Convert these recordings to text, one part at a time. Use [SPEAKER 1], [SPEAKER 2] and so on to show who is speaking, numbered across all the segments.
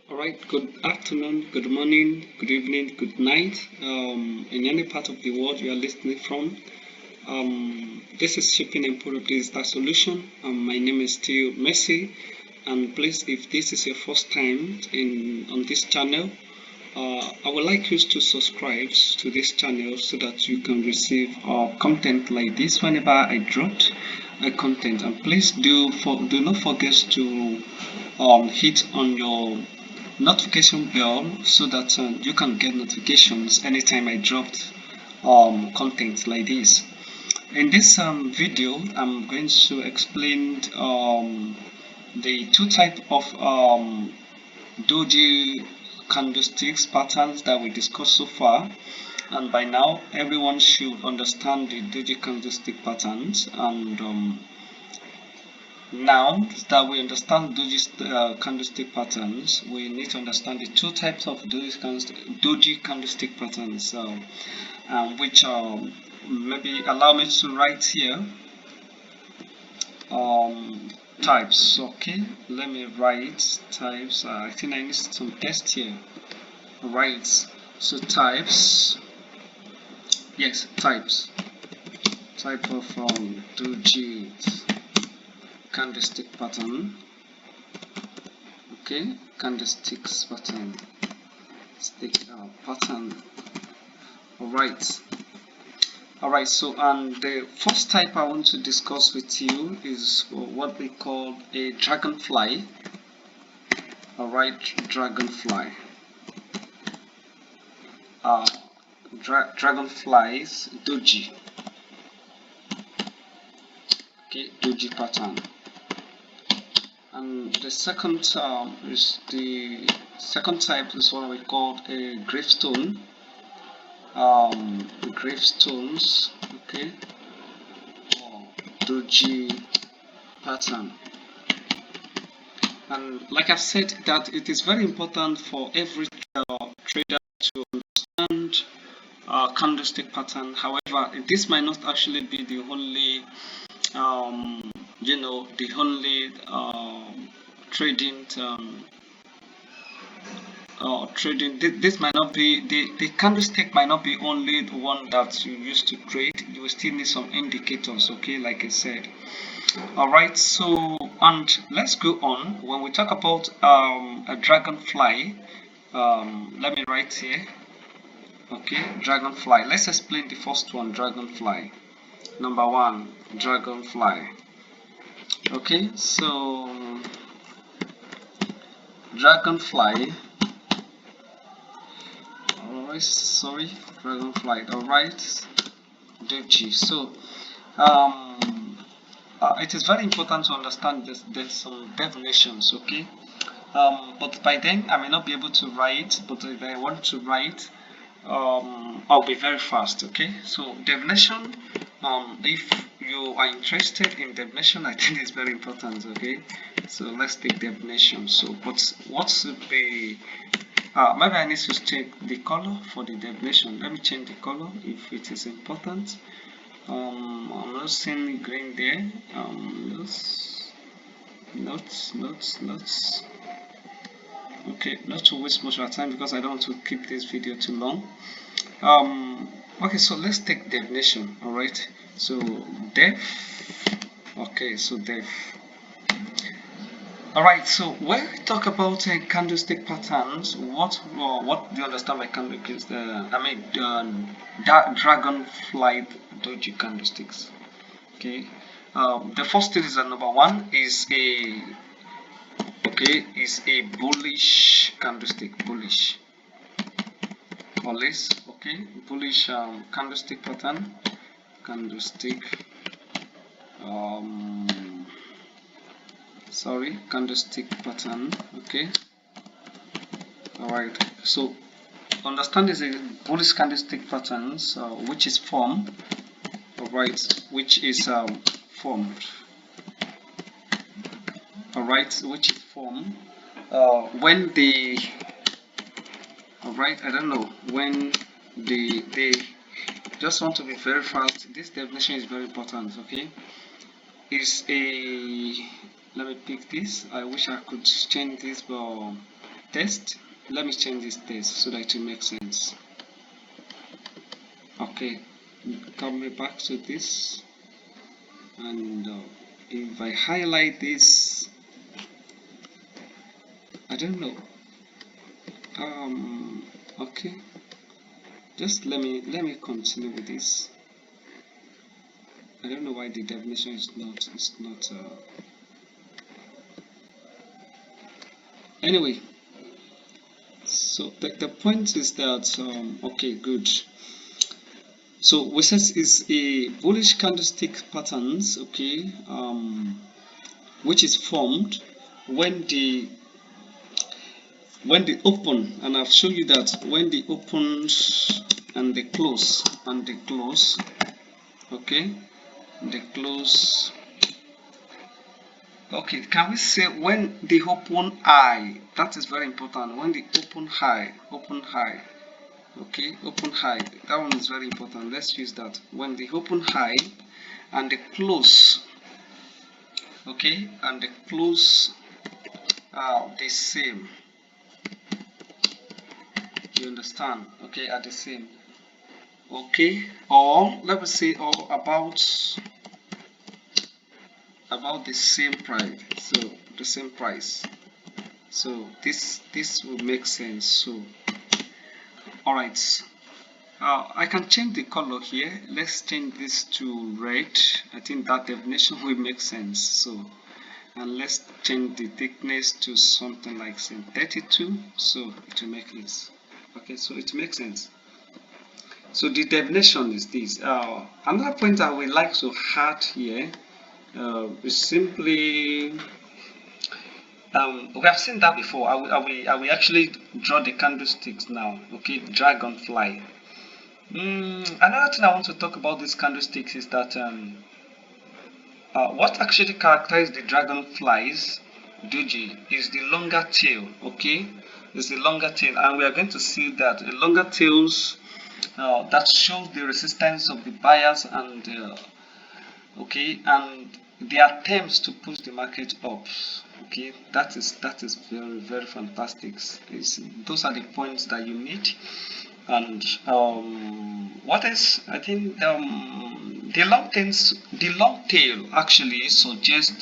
[SPEAKER 1] All right, good afternoon, good morning, good evening, good night. In any part of the world you are listening from, this is Shipping and Product Digital Solution. My name is still Messi, and please, if this is your first time on this channel, I would like you to subscribe to this channel so that you can receive content like this whenever I drop a content. And please do not forget to hit on your notification bell so that you can get notifications anytime I dropped content like this. In this video, I'm going to explain the two type of Doji candlesticks patterns that we discussed so far. And by now, everyone should understand the Doji candlestick patterns. And now that we understand Doji candlestick patterns, we need to understand the two types of Doji candlestick patterns, which maybe allow me to write here types. Okay, let me write types. I think I need some text here. Right, so types. Yes, types. Type of Doji candlestick pattern. Okay, candlesticks pattern. Stick pattern. Alright, so the first type I want to discuss with you is what we call a dragonfly. Alright, dragonfly. Dragonflies Doji. Okay, Doji pattern. And the second type is what we call a gravestone. Gravestones, okay, or Doji pattern. And like I've said, that it is very important for every trader to understand candlestick pattern. However, this might not actually be the only the only trading this might not be the candlestick might not be only the one that you use to trade. You will still need some indicators, okay, like I said. All right, so and let's go on. When we talk about a dragonfly, let me write here. Okay, dragonfly. Let's explain the first one, dragonfly. Number one, dragonfly. Okay, so dragonfly. Alright, sorry, dragonfly. Alright, Doji. So, it is very important to understand this. There's some definitions, okay? But by then I may not be able to write. But if I want to write, I'll be very fast. Okay, so definition. If you are interested in definition, I think it's very important. Okay, so let's take definition. So what's the maybe I need to change the color for the definition. Let me change the color if it is important. I'm not seeing green there. Notes. Okay, not to waste much of our time because I don't want to keep this video too long. Okay, so let's take definition. All right, so def. Okay, so def. All right, so when we talk about candlestick patterns, what do you understand by candlesticks? Dragonfly Doji candlesticks. Okay, the first thing is that number one is a bullish candlestick, bullish. Okay, bullish candlestick pattern, candlestick pattern. Okay, all right, so understand is a bullish candlestick patterns which is formed, all right, which is formed, all right, which is formed when the alright, I don't know when they just want to be very fast. This definition is very important. Okay, is a let me pick this. I wish I could change this, but text. Let me change this text so that it makes sense. Okay, coming back to this, and if I highlight this, I don't know. Okay, just let me continue with this. I don't know why the definition is not anyway. So the point is that okay, good. So we said is a bullish candlestick patterns, okay, which is formed when the open, and I've shown you that when the opens and the close okay, the close. Okay, can we say when the open high? That is very important. When the open high, okay, open high. That one is very important. Let's use that. When the open high and the close, okay, and the close are the same. You understand? Okay, are the same. Okay, or let me say, or about the same price. So the same price. So this will make sense. So all right. I can change the color here. Let's change this to red. I think that definition will make sense. So, and let's change the thickness to something like say 32. So it will make this. Okay, so it makes sense. So the definition is this. Another point I would like to add here is simply we have seen that before. I will actually draw the candlesticks now. Okay, dragonfly. Another thing I want to talk about these candlesticks is that what actually characterizes the dragonflies, Doji, is the longer tail. Okay, is the longer tail, and we are going to see that the longer tails that shows the resistance of the buyers and okay, and the attempts to push the market up. Okay, that is very fantastic. Those are the points that you need. And what is, I think the long tail actually suggests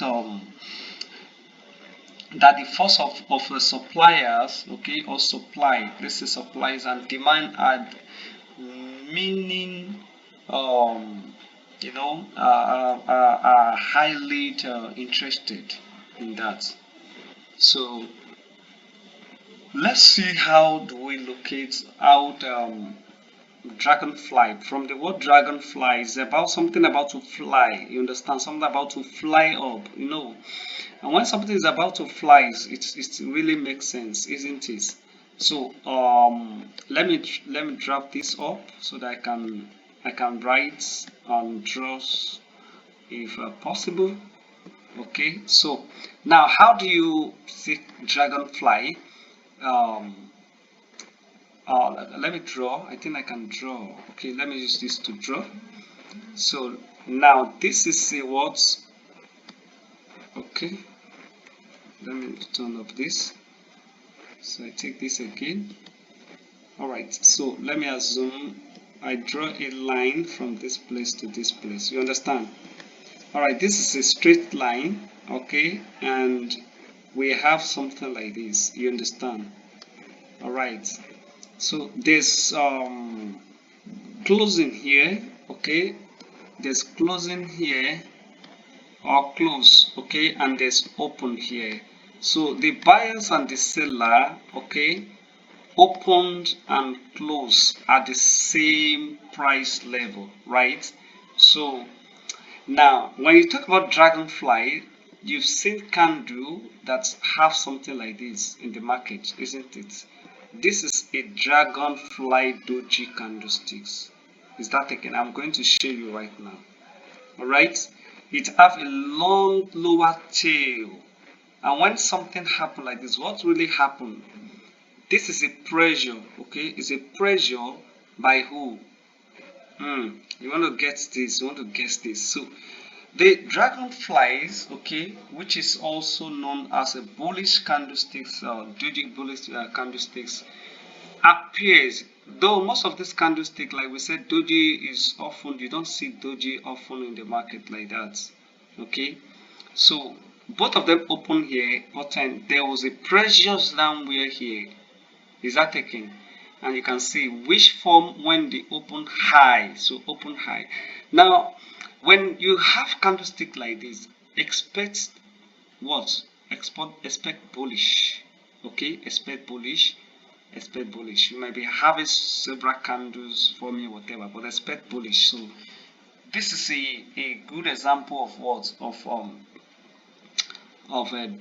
[SPEAKER 1] that the force of the suppliers, okay, or supply, this is supplies and demand are meaning you know are highly interested in that. So let's see how do we locate out dragonfly. From the word dragonfly is about something about to fly. You understand? Something about to fly up, you know. And when something is about to fly, it really makes sense, isn't it? So let me drop this up so that I can write and draw if possible. Okay, so now how do you see dragonfly? um, let me draw. I think I can draw. Okay, let me use this to draw. So now this is a what? Okay, let me turn up this. So I take this again. All right, so let me assume I draw a line from this place to this place. You understand? All right, this is a straight line. Okay, and we have something like this. You understand? All right, so there's closing here. Okay, there's closing here or close, okay, and there's open here. So the buyers and the seller, okay, opened and closed at the same price level, right? So now when you talk about dragonfly, you've seen candle that have something like this in the market, isn't it? This is a dragonfly doji candlesticks. Is that again? I'm going to show you right now. All right, it have a long lower tail, and when something happen like this, what really happened? This is a pressure. Okay, it's a pressure by who? You want to get this, you want to guess this. So The dragonflies, okay, which is also known as a bullish candlesticks, Doji bullish candlesticks, appears, though most of this candlestick, like we said, Doji is often, you don't see Doji often in the market like that, okay. So both of them open here, but there was a precious downward here. Is that taken? And you can see which form when they open high. So open high. Now, when you have candlestick like this, expect what? Expect bullish. Okay, expect bullish. Expect bullish. You might be having several candles forming whatever, but expect bullish. So this is a good example of what? Of a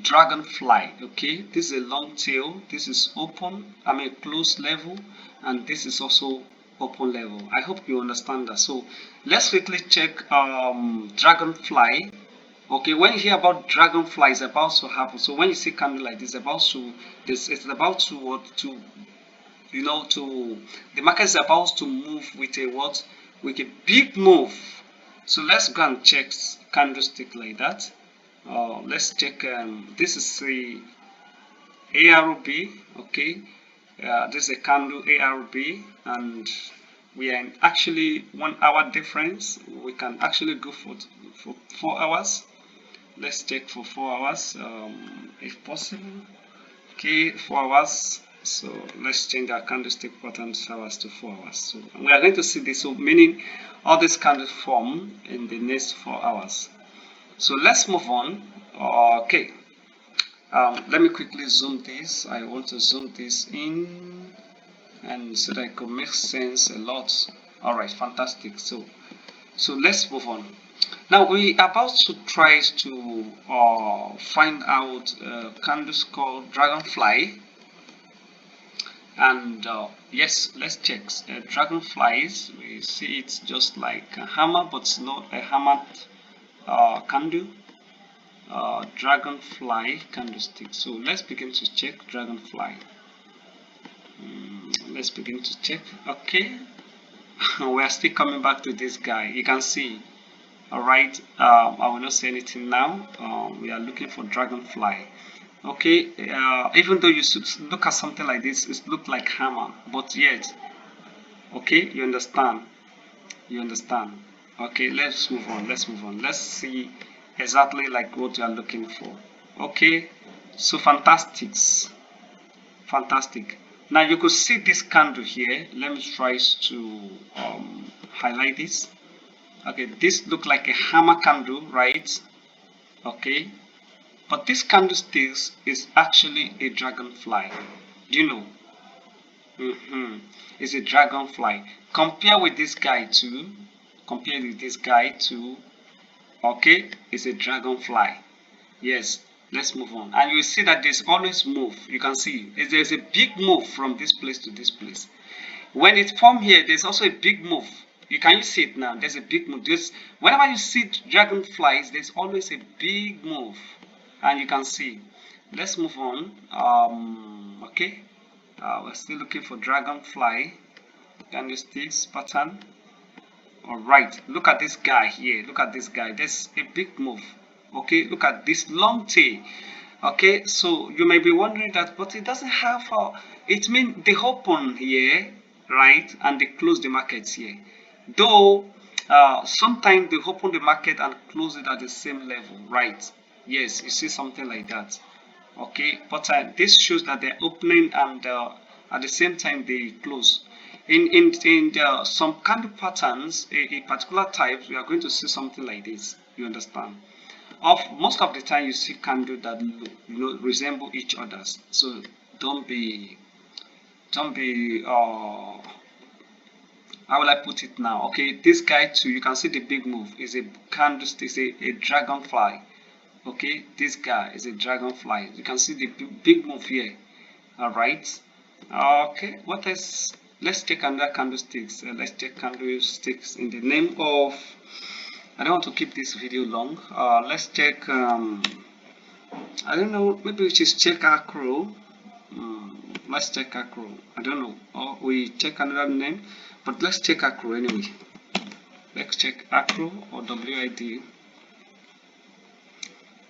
[SPEAKER 1] dragonfly. Okay, this is a long tail, this is open, I mean closed level, and this is also open level. I hope you understand that. So let's quickly check dragonfly. Okay, when you hear about dragonfly, it's about to happen. So when you see candle like this, it's about to what, to, you know, to, the market is about to move with a what, with a big move. So let's go and check candlestick like that. Let's check. This is the ARB. Okay, this is a candle ARB, and we are in actually 1 hour difference. We can actually go for 4 hours. Let's check for 4 hours, if possible. Okay, 4 hours. So let's change our candlestick pattern hours to 4 hours. So we are going to see this. So meaning all these candles form in the next 4 hours. So let's move on. Okay, let me quickly zoom this. I want to zoom this in, and so that it could make sense a lot. All right, fantastic. So let's move on. Now we are about to try to find out candles called dragonfly, and yes, let's check dragonflies. We see it's just like a hammer, but it's not a hammered candle. Dragonfly candlestick. So let's begin to check dragonfly. Let's begin to check. Okay, we are still coming back to this guy. You can see. All right. I will not say anything now. We are looking for dragonfly. Okay. Even though you should look at something like this, it looks like hammer, but yet. Okay, you understand. You understand. Okay, let's move on. Let's move on. Let's see exactly like what you are looking for. Okay, so fantastic. Now you could see this candle here. Let me try to highlight this. Okay, this look like a hammer candle, right? Okay, but this candlestick is actually a dragonfly. Do you know? It's a dragonfly. Compare with this guy too. Compare with this guy too. Okay, it's a dragonfly. Yes, let's move on. And you see that there's always move. You can see there's a big move from this place to this place. When it form here, there's also a big move. You see it now? There's a big move. Whenever you see dragonflies, there's always a big move, and you can see. Let's move on. Okay, we're still looking for dragonfly candlesticks pattern. All right, look at this guy here. Look at this guy. There's a big move. Okay, look at this long tail. Okay, so you may be wondering that, but it doesn't have it means they open here, right, and they close the markets here. Though sometimes they open the market and close it at the same level, right? Yes, you see something like that. Okay, but this shows that they're opening and at the same time they close. In some candle patterns, a particular type, we are going to see something like this. You understand? Most of the time, you see candles that resemble each others. So don't be how will I put it now? Okay, this guy too, you can see the big move is a candlestick, a dragonfly. Okay, this guy is a dragonfly. You can see the big move here. All right. Okay, what else? Let's take another candlesticks. Let's take candlesticks in the name of. I don't want to keep this video long. Let's check. I don't know. Maybe we should check acro. Let's check acro. I don't know. Or we check another name, but let's check acro anyway. Let's check acro or WID.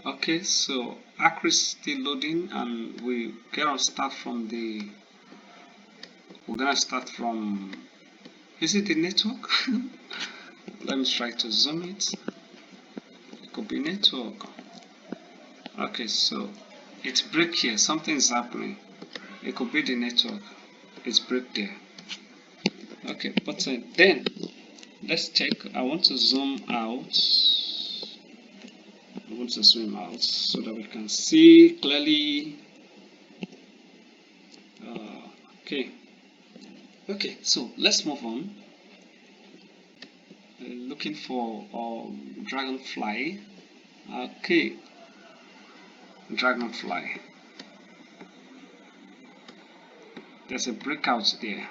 [SPEAKER 1] Okay, so Acre is still loading, and we're gonna start from is it the network? Let me try to zoom it. It could be network. Okay, so it's break here, something is happening. It could be the network. It's break there. Okay, but then let's check. I want to zoom out. I want to zoom out so that we can see clearly. Okay. Okay, so let's move on. Looking for dragonfly. Okay, dragonfly. There's a breakout there.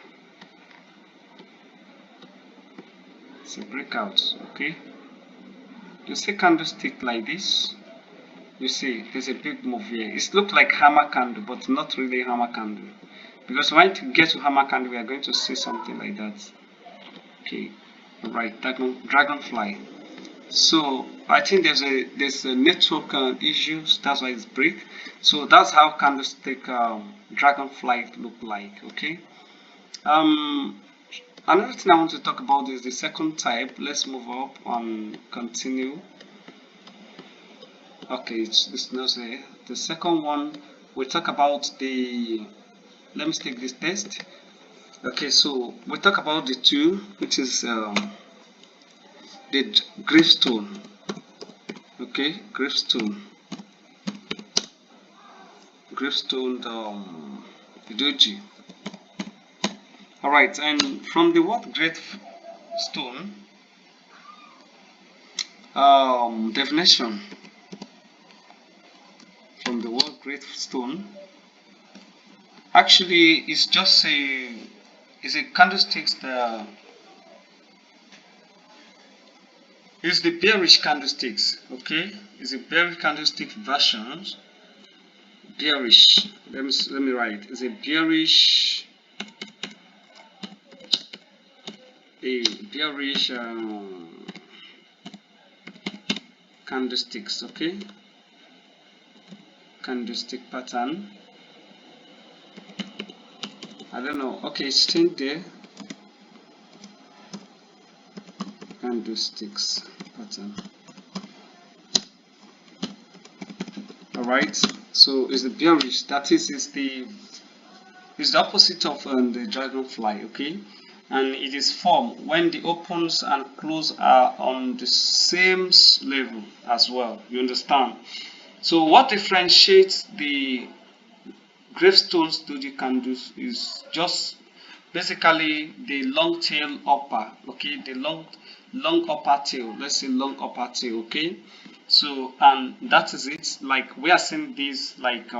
[SPEAKER 1] It's a breakout. Okay. You see candlestick like this. You see there's a big move here. It looks like hammer candle, but not really hammer candle. Because when we get to hammer candle, we are going to see something like that. Okay. Alright, dragonfly. So I think there's a network issues. That's why it's break. So that's how candlestick dragonfly look like. Okay. Another thing I want to talk about is the second type. Let's move up and continue. Okay, it's not there. The second one we talk about the. Let me take this test. Okay, so we talk about the two, which is the gravestone. Okay, gravestone Doji. All right, and from the word gravestone definition, from the word gravestone, actually it's just a candlesticks the is the bearish candlesticks. Okay, it's a bearish candlestick version. Bearish. Let me write. It's a bearish candlesticks. Okay, candlestick pattern. I don't know. Okay, it's still there. Candlesticks pattern. All right. So it's the bearish. That is the opposite of the dragonfly. Okay, and it is formed when the opens and close are on the same level as well. You understand? So what differentiates the gravestones Doji candles is just basically the long tail upper. Okay, the long upper tail. Let's say long upper tail. Okay, so and that is it. Like we are seeing this. Like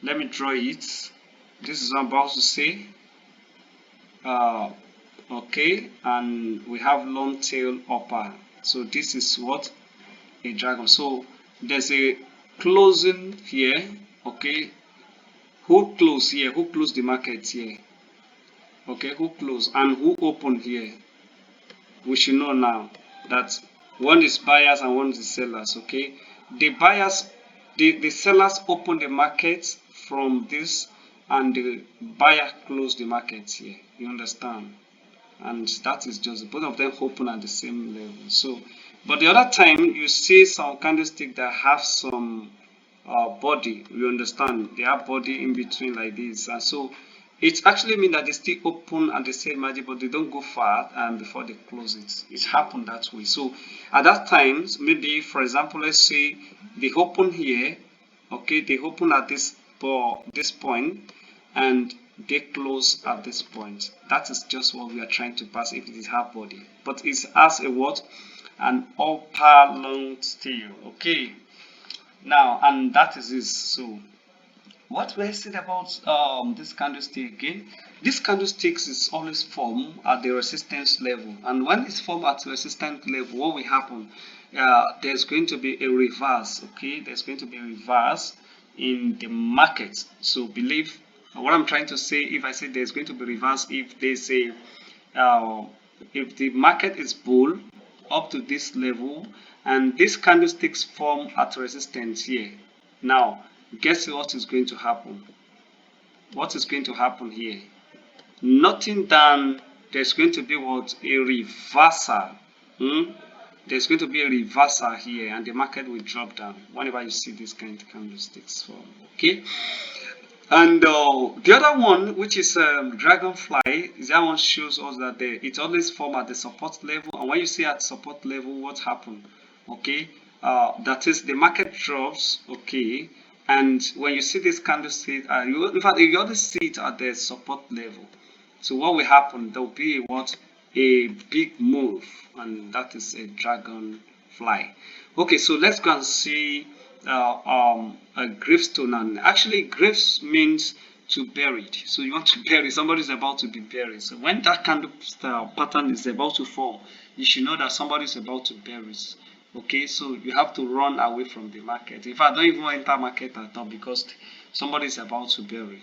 [SPEAKER 1] let me draw it. This is what I'm about to say. Okay, and we have long tail upper. So this is what a dragon. So there's a closing here. Okay, who close here? Who close the market here? Okay, who close and who open here? We should know now that one is buyers and one is sellers. Okay, the buyers, the sellers open the market from this, and the buyer close the market here. You understand? And that is just both of them open at the same level. So, but the other time you see some candlestick that have some body. You understand? They have body in between like this, and so it actually means that they still open at the same margin, but they don't go far and before they close it. It happened that way. So at that time, maybe for example, let's say they open here. Okay, they open at this point, and they close at this point. That is just what we are trying to pass if it is half body, but it's as a what, an upper long tail. Okay, now and that is this. So what we said about this candlestick again, this candlestick is always formed at the resistance level, and when it's formed at the resistance level, what will happen, there's going to be a reverse. Okay, there's going to be a reverse in the market. So believe what I'm trying to say. If I say there's going to be reverse, if they say if the market is bull, up to this level, and these candlesticks form at resistance here. Now guess what is going to happen. What is going to happen here? Nothing than there's going to be what? A reversal. There's going to be a reversal here, and the market will drop down whenever you see these kind of candlesticks form. Okay. And the other one, which is dragonfly, that one shows us that it always forms at the support level. And when you see at support level, what happened? Okay, that is the market drops. Okay, and when you see this candlestick, in fact, you always see it at the support level. So what will happen? There will be what? A big move, and that is a dragonfly. Okay, so let's go and see a gravestone. And actually graves means to buried, so you want to bury, somebody is about to be buried. So when that kind of pattern is about to form, you should know that somebody is about to bury. Okay, so you have to run away from the market. In fact, don't even enter market at all, because somebody is about to bury.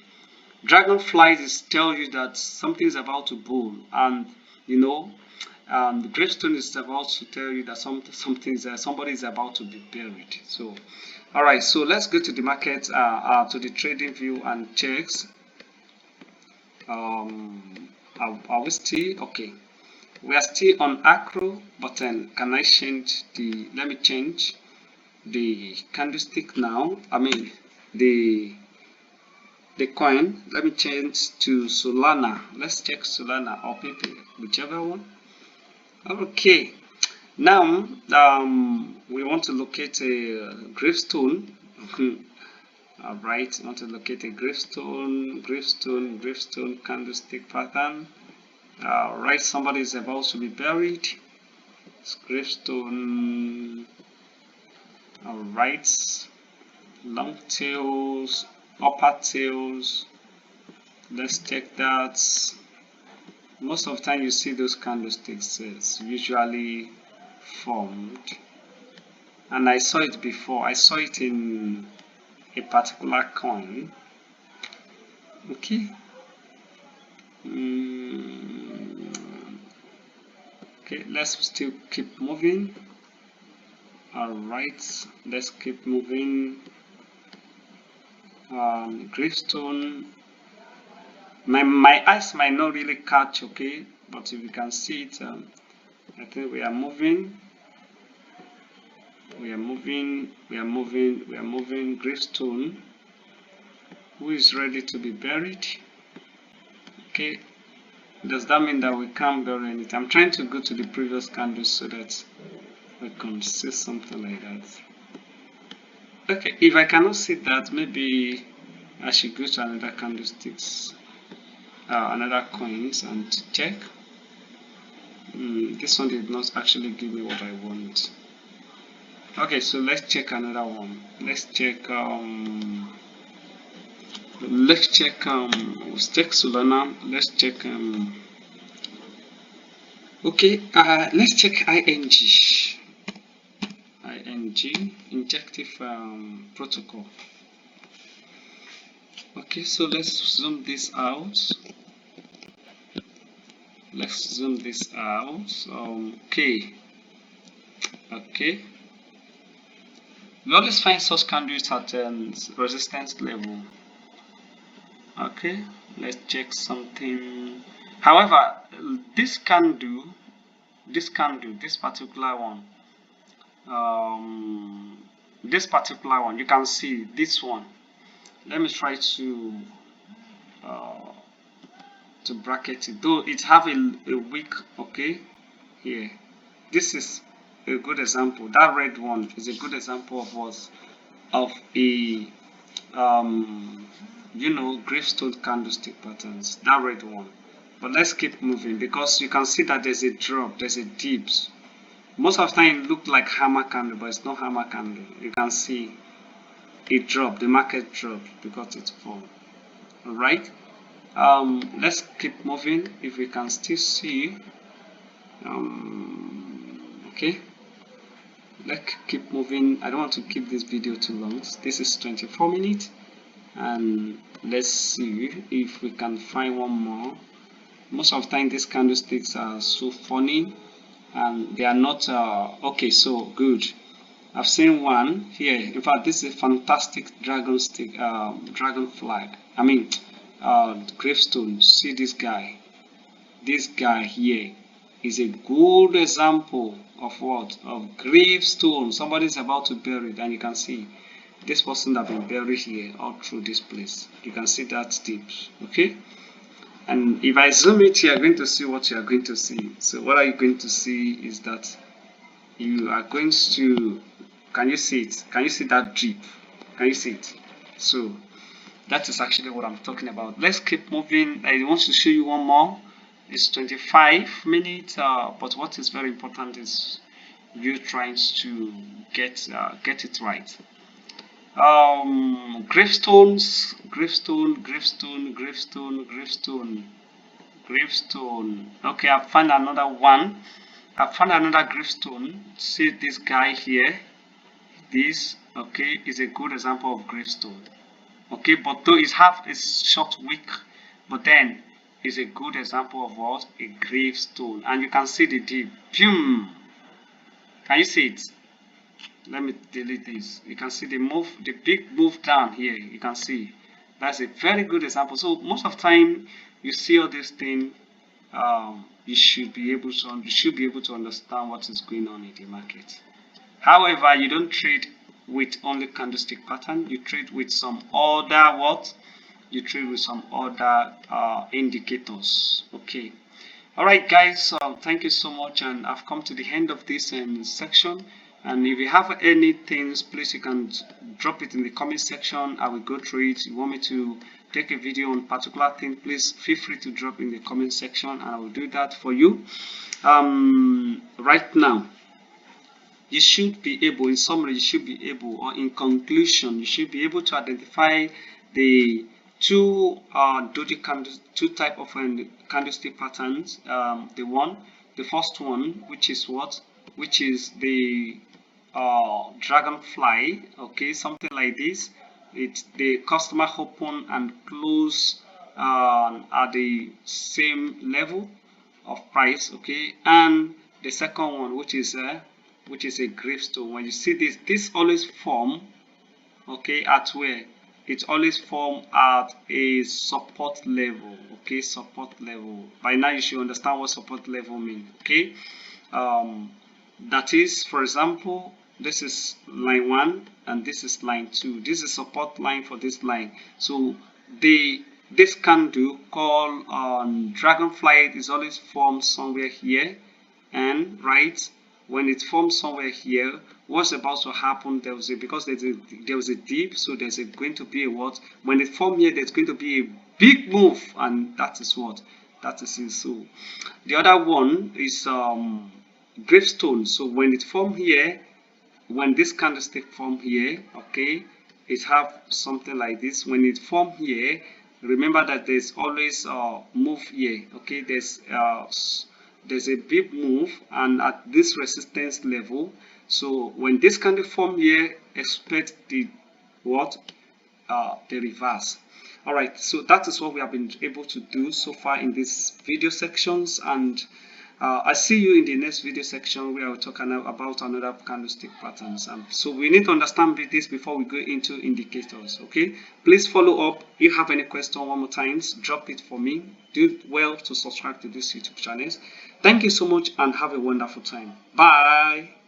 [SPEAKER 1] Dragonflies tell you that something is about to boom, and you know, the gravestone is about to tell you that somebody is about to be buried. So all right, so let's go to the market, to the trading view, and checks. Are we still okay? We are still on acro, but then can I change the? Let me change the candlestick now. I mean the coin. Let me change to Solana. Let's check Solana or Pepe, whichever one. Okay, now we want to locate a gravestone. All right, we want to locate a gravestone candlestick pattern. All right, somebody is about to be buried. It's gravestone. All right, long tails, upper tails. Let's check that. Most of the time you see those candlesticks, it's usually formed, and I saw it before. I saw it in a particular coin. Okay. Okay, let's still keep moving. All right, let's keep moving. Gravestone. My eyes might not really catch, okay, but if you can see it, I think we are moving. Gravestone, who is ready to be buried. Okay, does that mean that we can't bury it? I'm trying to go to the previous candle so that we can see something like that. Okay, if I cannot see that, maybe I should go to another candlesticks, another coins, and check. This one did not actually give me what I want. Okay, so let's check another one. Let's check Solana. Let's check okay, let's check ING, injective protocol. Okay, so let's zoom this out. Okay, we always find source candles at resistance level. Okay, let's check something. However, this particular one, you can see this one. Let me try to bracket it, though it have a weak. Okay, here, this is a good example. That red one is a good example of what, of a gravestone candlestick patterns, that red one. But let's keep moving, because you can see that there's a drop, there's a dips. Most of the time it look like hammer candle, but it's not hammer candle. You can see it dropped, the market dropped because it's formed. All right, let's keep moving. If we can still see, okay, let's keep moving. I don't want to keep this video too long. This is 24 minutes, and let's see if we can find one more. Most of the time these candlesticks are so funny. and they are not okay. So good. I've seen one here. In fact, this is a fantastic dragonfly. I mean, gravestone. See this guy. This guy here is a good example of what? Of gravestone. Somebody's about to bury it, and you can see this person that been buried here all through this place. You can see that deep. Okay. And if I zoom it, you are going to see what you are going to see. So what are you going to see is that you are going to, can you see it? Can you see that drip? Can you see it? So that is actually what I'm talking about. Let's keep moving. I want to show you one more. It's 25 minutes, but what is very important is you trying to get it right. Gravestone, gravestone. Okay, I found another one. I found another gravestone. See this guy here. This, okay, is a good example of gravestone. Okay, but though it's short weak, but then is a good example of what? A gravestone. And you can see the deep. Boom. Can you see it? Let me delete this. You can see the move, the big move down here. You can see that's a very good example. So most of the time you see all these things, you should be able to understand what is going on in the market. However, you don't trade with only candlestick pattern. You trade with some other what? You trade with some other indicators. Okay. All right, guys. Thank you so much, and I've come to the end of this section. And if you have anything, please you can drop it in the comment section. I will go through it. You want me to take a video on particular thing, please feel free to drop in the comment section, and I will do that for you. Right now, you should be able, in summary, you should be able, or in conclusion, you should be able to identify the two type of candlestick patterns. The first one, which is what, which is the dragonfly. Okay, something like this. The customer open and close at the same level of price. Okay, and the second one, which is a gravestone. When you see this always form, okay, at where it always form at a support level. Okay, support level. By now you should understand what support level means. Okay, that is, for example, this is line 1 and this is line 2. This is support line for this line. So this candle called dragonfly is always formed somewhere here, and right when it forms somewhere here, what's about to happen? There was a dip, so there's going to be a what? When it forms here, there's going to be a big move, and that is what? That is it. So the other one is gravestone. So when it form here, when this candlestick form here, okay, it have something like this. When it form here, remember that there's always move here. Okay, there's a big move, and at this resistance level, so when this candle form here, expect the what? The reverse. All right, so that is what we have been able to do so far in these video sections, and I see you in the next video section where we're talking about another candlestick patterns. So we need to understand this before we go into indicators. Okay, please follow up. If you have any question one more times, drop it for me. Do well to subscribe to this YouTube channel. Thank you so much and have a wonderful time. Bye.